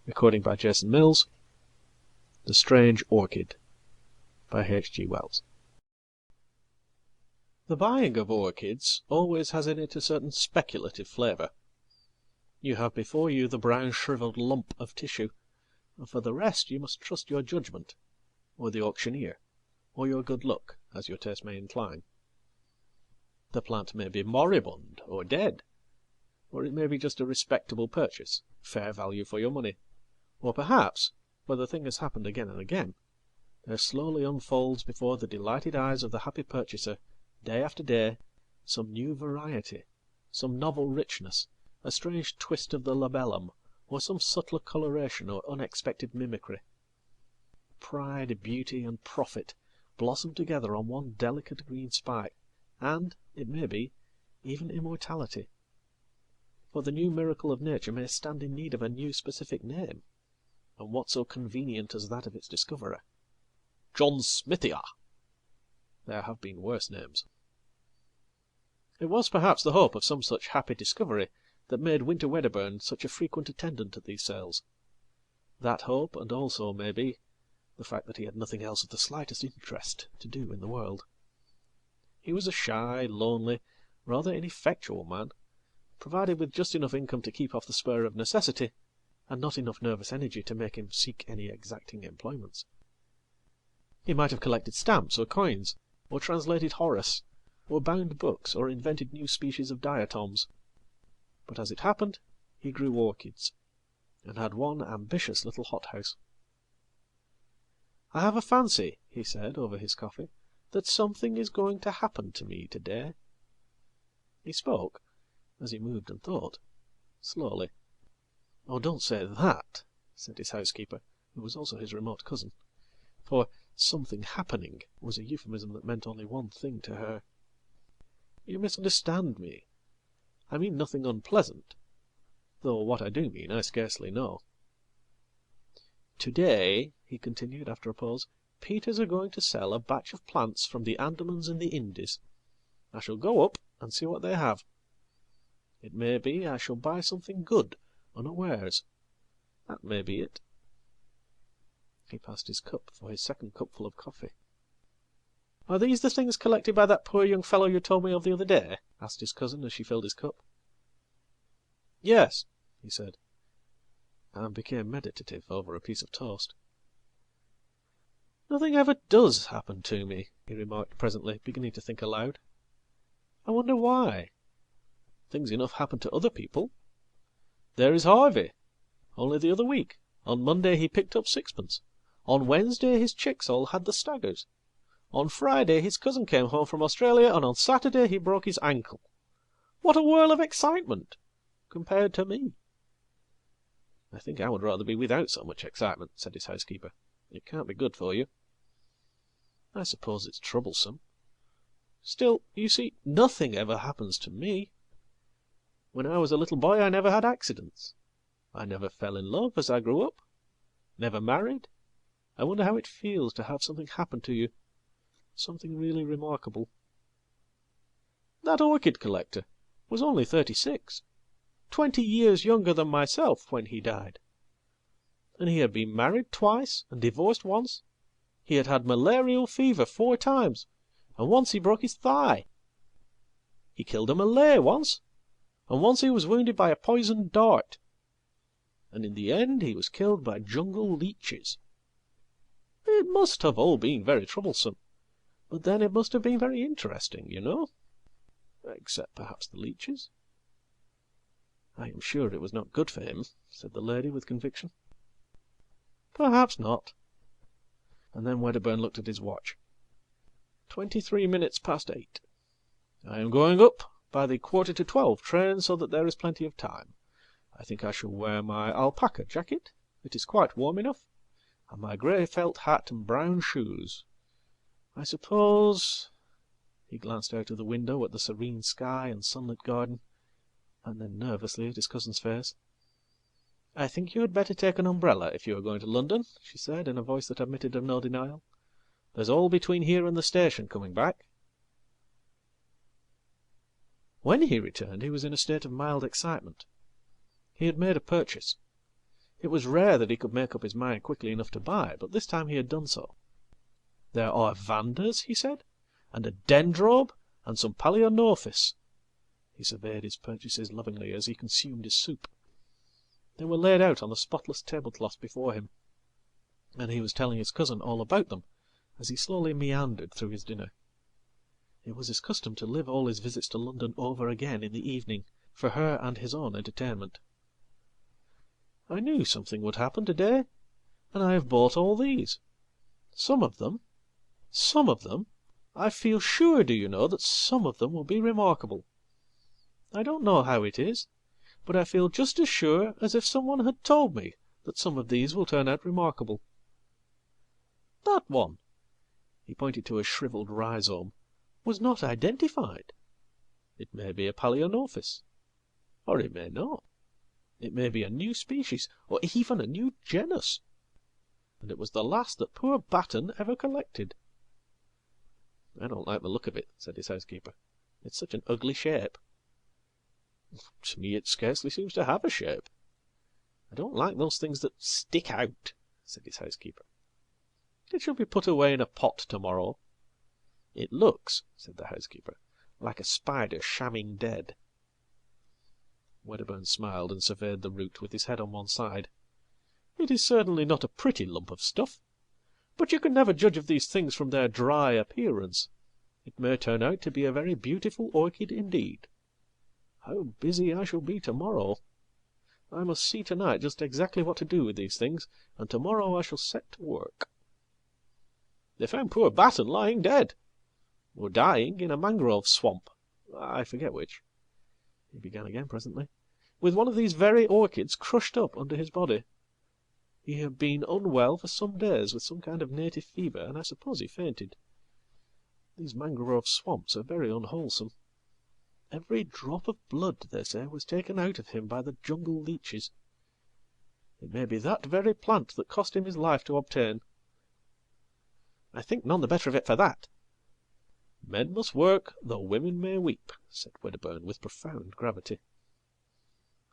Recording by Jason Mills. The Strange Orchid by H.G. Wells. The buying of orchids always has in it a certain speculative flavour. You have before you the brown shrivelled lump of tissue, and for the rest you must trust your judgment, or the auctioneer, or your good luck, as your taste may incline. The plant may be moribund or dead, or it may be just a respectable purchase, fair value for your money, or perhaps, for the thing has happened again and again, there slowly unfolds before the delighted eyes of the happy purchaser, day after day, some new variety, some novel richness, a strange twist of the labellum, or some subtler coloration or unexpected mimicry. Pride, beauty, and profit blossom together on one delicate green spike, and, it may be, even immortality. For the new miracle of nature may stand in need of a new specific name, and what so convenient as that of its discoverer? John Smithia! There have been worse names. It was perhaps the hope of some such happy discovery that made Winter Wedderburn such a frequent attendant at these sales. That hope, and also, maybe, the fact that he had nothing else of the slightest interest to do in the world. He was a shy, lonely, rather ineffectual man, provided with just enough income to keep off the spur of necessity, and not enough nervous energy to make him seek any exacting employments. He might have collected stamps or coins, or translated Horace, or bound books, or invented new species of diatoms. But as it happened, he grew orchids, and had one ambitious little hothouse. "I have a fancy," he said over his coffee, "that something is going to happen to me today." He spoke, as he moved and thought, slowly. "Oh, don't say that," said his housekeeper, who was also his remote cousin, for "something happening" was a euphemism that meant only one thing to her. "You misunderstand me. I mean nothing unpleasant, though what I do mean I scarcely know. Today," he continued after a pause, "Peters are going to sell a batch of plants from the Andamans and the Indies. I shall go up and see what they have. It may be I shall buy something good, unawares. That may be it." He passed his cup for his second cupful of coffee. "Are these the things collected by that poor young fellow you told me of the other day?" asked his cousin as she filled his cup. "Yes," he said, and became meditative over a piece of toast. "Nothing ever does happen to me," he remarked presently, beginning to think aloud. "I wonder why. Things enough happen to other people. There is Harvey. Only the other week, on Monday, he picked up sixpence. On Wednesday his chicks all had the staggers. On Friday his cousin came home from Australia, and on Saturday he broke his ankle. What a whirl of excitement, compared to me!" "I think I would rather be without so much excitement," said his housekeeper. "It can't be good for you." "I suppose it's troublesome. Still, you see, nothing ever happens to me. When I was a little boy I never had accidents. I never fell in love as I grew up. Never married. I wonder how it feels to have something happen to you, something really remarkable. That orchid collector was only 36, 20 years younger than myself when he died. And he had been married twice and divorced once. He had had malarial fever 4 times, and once he broke his thigh. He killed a Malay once, and once he was wounded by a poisoned dart. And in the end he was killed by jungle leeches. It must have all been very troublesome, but then it must have been very interesting, you know. Except perhaps the leeches." "I am sure it was not good for him," said the lady with conviction. "Perhaps not." And then Wedderburn looked at his watch. 23 minutes past 8. "I am going up by the 11:45 train, so that there is plenty of time. I think I shall wear my alpaca jacket, it is quite warm enough, and my grey felt hat and brown shoes. I suppose—" He glanced out of the window at the serene sky and sunlit garden, and then nervously at his cousin's face. "I think you had better take an umbrella if you are going to London," she said, in a voice that admitted of no denial. "There's all between here and the station coming back." When he returned he was in a state of mild excitement. He had made a purchase. It was rare that he could make up his mind quickly enough to buy, but this time he had done so. "There are Vandas," he said, "and a Dendrobe, and some Palaeonophis." He surveyed his purchases lovingly as he consumed his soup. They were laid out on the spotless tablecloth before him, and he was telling his cousin all about them as he slowly meandered through his dinner. It was his custom to live all his visits to London over again in the evening, for her and his own entertainment. "I knew something would happen today, and I have bought all these. Some of them, I feel sure, do you know, that some of them will be remarkable. I don't know how it is, but I feel just as sure as if someone had told me that some of these will turn out remarkable. That one," he pointed to a shriveled rhizome, "was not identified. It may be a Palaeonophis, or it may not. It may be a new species, or even a new genus. And it was the last that poor Batten ever collected." "I don't like the look of it," said his housekeeper. "It's such an ugly shape." "To me it scarcely seems to have a shape." "I don't like those things that stick out," said his housekeeper. "It shall be put away in a pot tomorrow." "It looks," said the housekeeper, "like a spider shamming dead." Wedderburn smiled and surveyed the root with his head on one side. "It is certainly not a pretty lump of stuff, but you can never judge of these things from their dry appearance. It may turn out to be a very beautiful orchid indeed. How busy I shall be tomorrow! I must see tonight just exactly what to do with these things, and tomorrow I shall set to work." "They found poor Batten lying dead, or dying, in a mangrove swamp. I forget which," he began again presently, "with one of these very orchids crushed up under his body. He had been unwell for some days with some kind of native fever, and I suppose he fainted. These mangrove swamps are very unwholesome. Every drop of blood, they say, was taken out of him by the jungle leeches. It may be that very plant that cost him his life to obtain. I think none the better of it for that." "Men must work, though women may weep," said Wedderburn with profound gravity.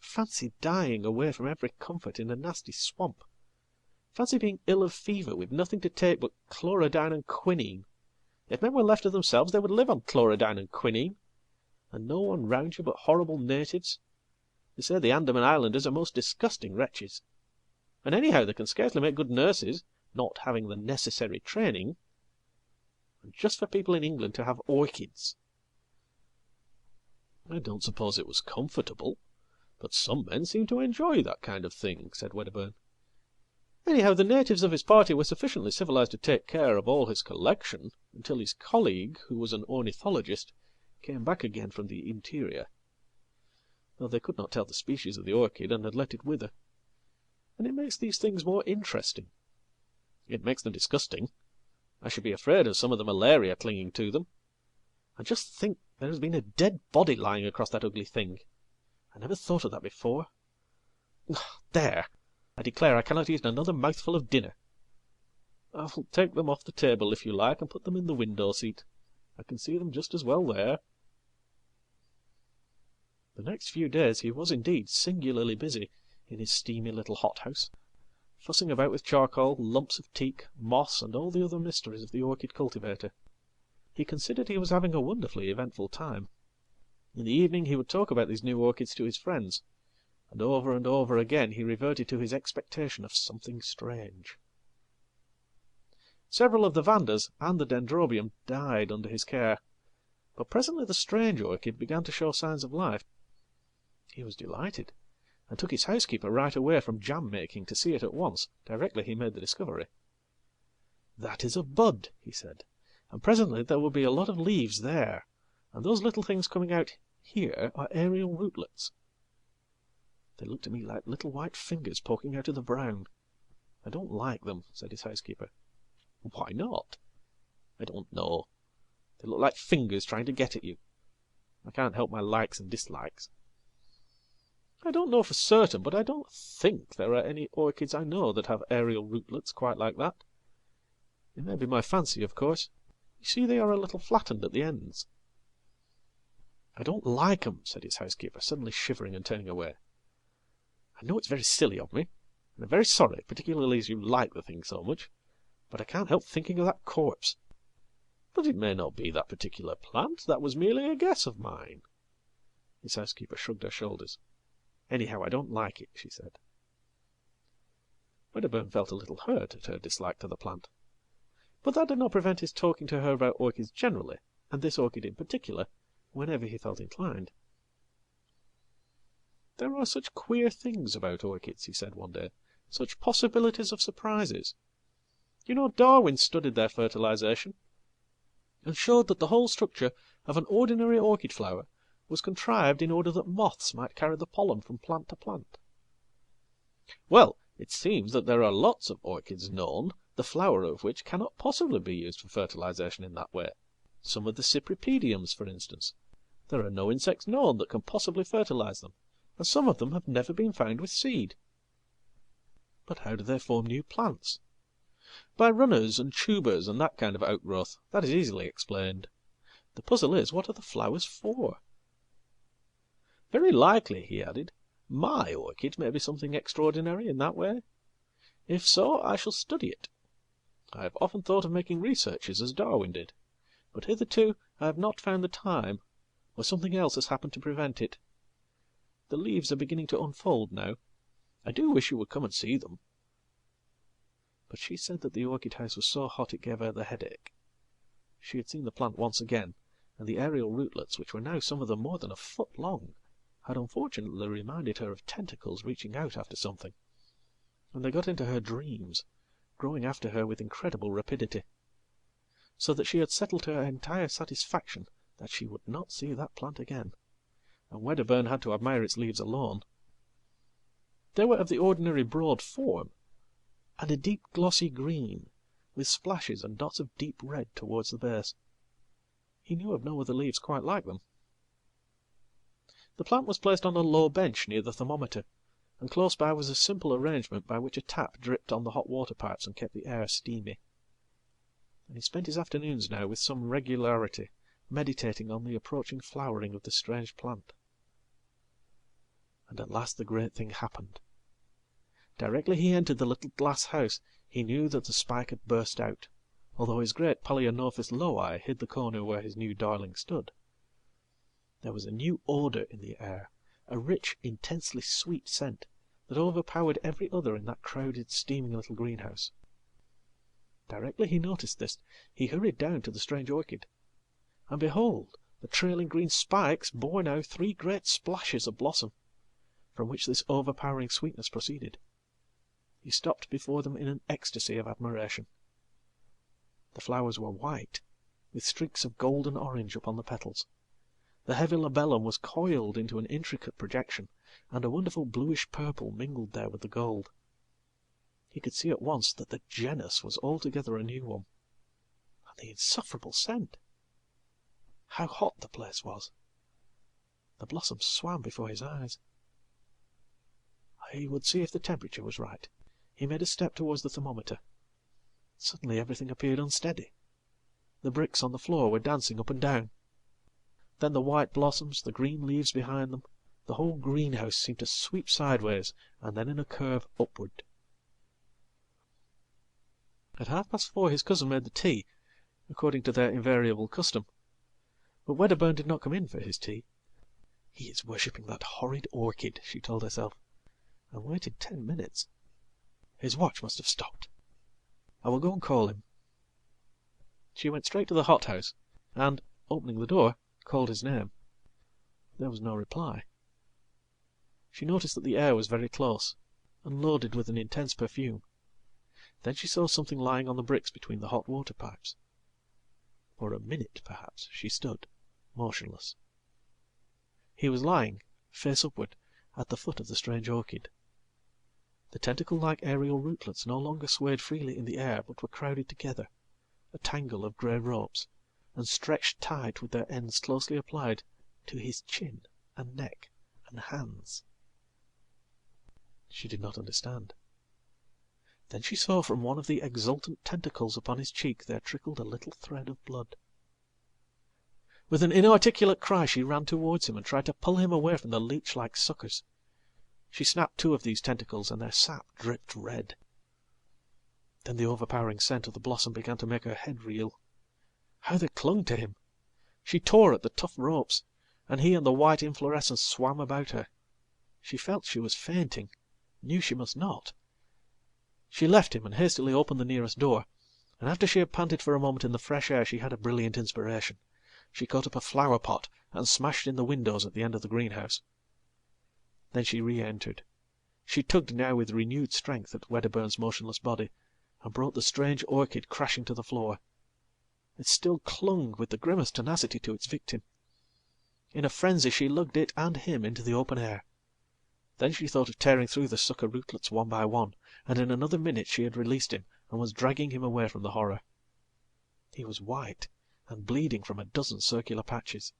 "Fancy dying away from every comfort in a nasty swamp. Fancy being ill of fever with nothing to take but chlorodyne and quinine. If men were left to themselves they would live on chlorodyne and quinine. And no one round you but horrible natives. They say the Andaman Islanders are most disgusting wretches. And anyhow they can scarcely make good nurses, not having the necessary training. And just for people in England to have orchids." "I don't suppose it was comfortable, but some men seem to enjoy that kind of thing," said Wedderburn. "Anyhow, the natives of his party were sufficiently civilized to take care of all his collection, until his colleague, who was an ornithologist, came back again from the interior, though they could not tell the species of the orchid, and had let it wither. And it makes these things more interesting. It makes them disgusting. I should be afraid of some of the malaria clinging to them. And just think, there has been a dead body lying across that ugly thing. I never thought of that before. There! I declare I cannot eat another mouthful of dinner. I will take them off the table, if you like, and put them in the window-seat. I can see them just as well there." The next few days he was indeed singularly busy in his steamy little hothouse, fussing about with charcoal, lumps of teak, moss, and all the other mysteries of the orchid cultivator. He considered he was having a wonderfully eventful time. In the evening he would talk about these new orchids to his friends, and over again he reverted to his expectation of something strange. Several of the Vandas and the Dendrobium died under his care, but presently the strange orchid began to show signs of life. He was delighted, and took his housekeeper right away from jam-making to see it at once, directly he made the discovery. "That is a bud," he said, "and presently there will be a lot of leaves there, and those little things coming out here are aerial rootlets. They look to me like little white fingers poking out of the brown. I don't like them," said his housekeeper. "Why not?" "I don't know. They look like fingers trying to get at you. I can't help my likes and dislikes. I don't know for certain, but I don't think there are any orchids I know that have aerial rootlets quite like that. It may be my fancy, of course. You see they are a little flattened at the ends." "I don't like 'em," said his housekeeper, suddenly shivering and turning away. "I know it's very silly of me, I'm very sorry, particularly as you like the thing so much, but I can't help thinking of that corpse. But it may not be that particular plant. That was merely a guess of mine." His housekeeper shrugged her shoulders. "Anyhow, I don't like it," she said. Wedderburn felt a little hurt at her dislike to the plant, but that did not prevent his talking to her about orchids generally, and this orchid in particular, whenever he felt inclined. "There are such queer things about orchids," he said one day, "such possibilities of surprises. You know, Darwin studied their fertilization, and showed that the whole structure of an ordinary orchid flower was contrived in order that moths might carry the pollen from plant to plant. Well, it seems that there are lots of orchids known, the flower of which cannot possibly be used for fertilization in that way. Some of the cypripediums, for instance. There are no insects known that can possibly fertilize them, and some of them have never been found with seed. But how do they form new plants? By runners and tubers and that kind of outgrowth. That is easily explained. The puzzle is, what are the flowers for? Very likely," he added, "my orchid may be something extraordinary in that way. If so, I shall study it. I have often thought of making researches as Darwin did, but hitherto I have not found the time, or something else has happened to prevent it. The leaves are beginning to unfold now. I do wish you would come and see them." But she said that the orchid house was so hot it gave her the headache. She had seen the plant once again, and the aerial rootlets, which were now some of them more than a foot long, had unfortunately reminded her of tentacles reaching out after something, and they got into her dreams, growing after her with incredible rapidity, so that she had settled to her entire satisfaction that she would not see that plant again, and Wedderburn had to admire its leaves alone. They were of the ordinary broad form, and a deep glossy green, with splashes and dots of deep red towards the base. He knew of no other leaves quite like them. The plant was placed on a low bench near the thermometer, and close by was a simple arrangement by which a tap dripped on the hot water pipes and kept the air steamy. And he spent his afternoons now with some regularity, meditating on the approaching flowering of the strange plant. And at last the great thing happened. Directly he entered the little glass house, he knew that the spike had burst out, although his great Palaeonophis lowi hid the corner where his new darling stood. There was a new odour in the air, a rich, intensely sweet scent that overpowered every other in that crowded, steaming little greenhouse. Directly he noticed this, he hurried down to the strange orchid, and behold, the trailing green spikes bore now 3 great splashes of blossom, from which this overpowering sweetness proceeded. He stopped before them in an ecstasy of admiration. The flowers were white, with streaks of golden orange upon the petals. The heavy labellum was coiled into an intricate projection, and a wonderful bluish purple mingled there with the gold. He could see at once that the genus was altogether a new one. And the insufferable scent! How hot the place was! The blossoms swam before his eyes. He would see if the temperature was right. He made a step towards the thermometer. Suddenly everything appeared unsteady. The bricks on the floor were dancing up and down. Then the white blossoms, the green leaves behind them, the whole greenhouse seemed to sweep sideways, and then in a curve upward. At 4:30 his cousin made the tea, according to their invariable custom. But Wedderburn did not come in for his tea. "He is worshipping that horrid orchid," she told herself, and waited 10 minutes. His watch must have stopped. I will go and call him. She went straight to the hothouse, and, opening the door, called his name. There was no reply. She noticed that the air was very close, and loaded with an intense perfume. Then she saw something lying on the bricks between the hot water pipes. For a minute, perhaps, she stood, motionless. He was lying, face upward, at the foot of the strange orchid. The tentacle-like aerial rootlets no longer swayed freely in the air, but were crowded together, a tangle of grey ropes, and stretched tight with their ends closely applied to his chin and neck and hands. She did not understand. Then she saw from one of the exultant tentacles upon his cheek there trickled a little thread of blood. With an inarticulate cry she ran towards him and tried to pull him away from the leech-like suckers. She snapped two of these tentacles, and their sap dripped red. Then the overpowering scent of the blossom began to make her head reel. How they clung to him! She tore at the tough ropes, and he and the white inflorescence swam about her. She felt she was fainting, knew she must not. She left him and hastily opened the nearest door, and after she had panted for a moment in the fresh air she had a brilliant inspiration. She caught up a flower pot and smashed in the windows at the end of the greenhouse. Then she re-entered. She tugged now with renewed strength at Wedderburn's motionless body, and brought the strange orchid crashing to the floor. It still clung with the grimmest tenacity to its victim. In a frenzy she lugged it and him into the open air. Then she thought of tearing through the sucker rootlets one by one, and in another minute she had released him and was dragging him away from the horror. He was white and bleeding from a dozen circular patches.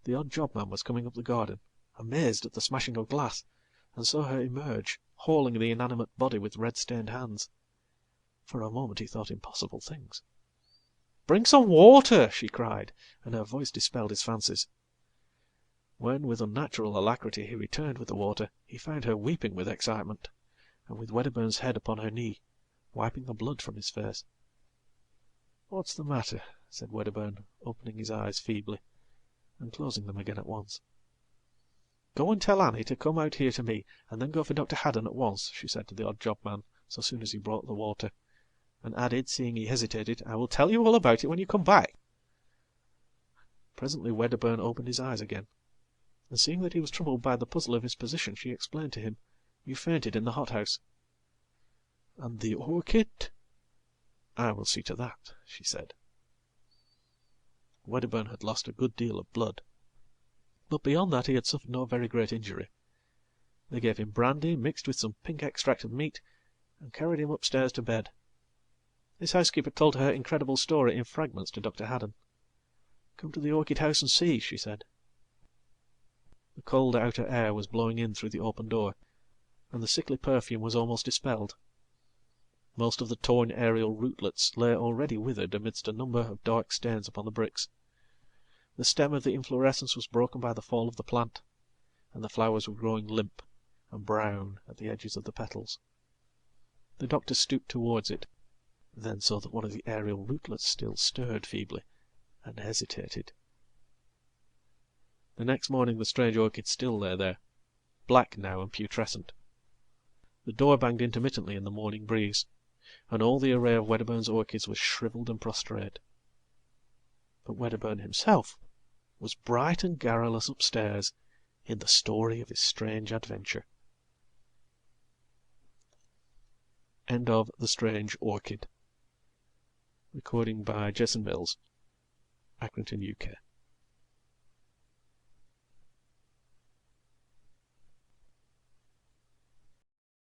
The odd jobman was coming up the garden, amazed at the smashing of glass, and saw her emerge, hauling the inanimate body with red-stained hands. For a moment he thought impossible things. "Bring some water!" she cried, and her voice dispelled his fancies. When, with unnatural alacrity, he returned with the water, he found her weeping with excitement, and with Wedderburn's head upon her knee, wiping the blood from his face. "What's the matter?" said Wedderburn, opening his eyes feebly, and closing them again at once. "Go and tell Annie to come out here to me, and then go for Dr. Haddon at once," she said to the odd jobman, so soon as he brought the water, and added, seeing he hesitated, "I will tell you all about it when you come back." Presently Wedderburn opened his eyes again, and seeing that he was troubled by the puzzle of his position, she explained to him, "You fainted in the hothouse." "And the orchid?" "I will see to that," she said. Wedderburn had lost a good deal of blood, but beyond that he had suffered no very great injury. They gave him brandy mixed with some pink extract of meat, and carried him upstairs to bed. His housekeeper told her incredible story in fragments to Dr. Haddon. "Come to the orchid house and see," she said. The cold outer air was blowing in through the open door, and the sickly perfume was almost dispelled. Most of the torn aerial rootlets lay already withered amidst a number of dark stains upon the bricks. The stem of the inflorescence was broken by the fall of the plant, and the flowers were growing limp and brown at the edges of the petals. The doctor stooped towards it, then saw that one of the aerial rootlets still stirred feebly, and hesitated. The next morning the strange orchid still lay there, black now and putrescent. The door banged intermittently in the morning breeze, and all the array of Wedderburn's orchids was shrivelled and prostrate. But Wedderburn himself was bright and garrulous upstairs in the story of his strange adventure. End of The Strange Orchid. Recording by Jason Mills, Accrington, UK.